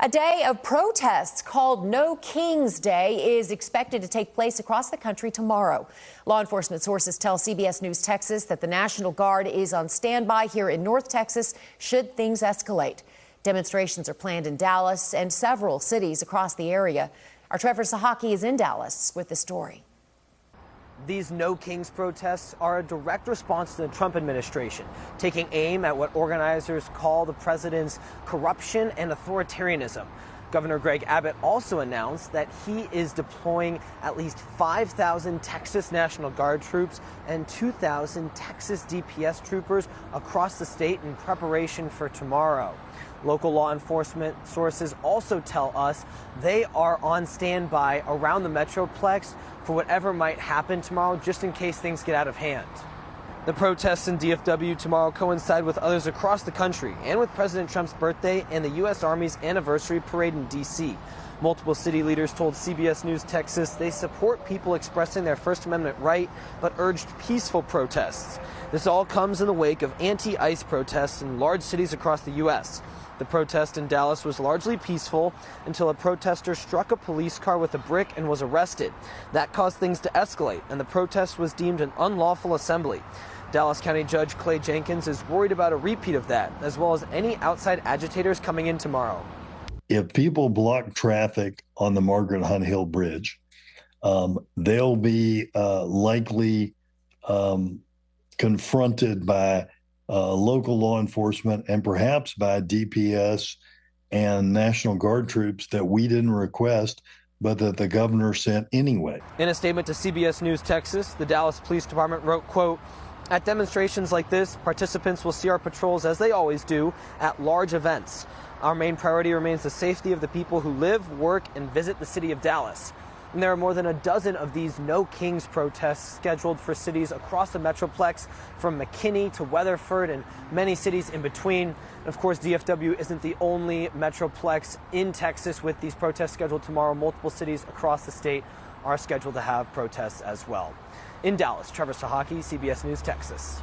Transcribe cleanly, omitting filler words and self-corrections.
A day of protests called No Kings Day is expected to take place across the country tomorrow. Law enforcement sources tell CBS News Texas that the National Guard is on standby here in North Texas should things escalate. Demonstrations are planned in Dallas and several cities across the area. Our Trevor Sochocki is in Dallas with the story. These No Kings protests are a direct response to the Trump administration, taking aim at what organizers call the president's corruption and authoritarianism. Governor Greg Abbott also announced that he is deploying at least 5,000 Texas National Guard troops and 2,000 Texas DPS troopers across the state in preparation for tomorrow. Local law enforcement sources also tell us they are on standby around the Metroplex for whatever might happen tomorrow, just in case things get out of hand. The protests in DFW tomorrow coincide with others across the country and with President Trump's birthday and the U.S. Army's anniversary parade in D.C. Multiple city leaders told CBS News Texas they support people expressing their First Amendment right, but urged peaceful protests. This all comes in the wake of anti-ice protests in large cities across the U.S. The protest in Dallas was largely peaceful until a protester struck a police car with a brick and was arrested. That caused things to escalate, and the protest was deemed an unlawful assembly. Dallas County Judge Clay Jenkins is worried about a repeat of that, as well as any outside agitators coming in tomorrow. If people block traffic on the Margaret Hunt Hill Bridge, they'll be likely confronted by local law enforcement and perhaps by DPS and National Guard troops that we didn't request, but that the governor sent anyway. In a statement to CBS News Texas, the Dallas Police Department wrote, quote, "At demonstrations like this, participants will see our patrols as they always do at large events. Our main priority remains the safety of the people who live, work, and visit the city of Dallas." And there are more than a dozen of these No Kings protests scheduled for cities across the Metroplex, from McKinney to Weatherford and many cities in between. And of course, DFW isn't the only Metroplex in Texas with these protests scheduled tomorrow. Multiple cities across the state are scheduled to have protests as well. In Dallas, Trevor Sochocki, CBS News, Texas.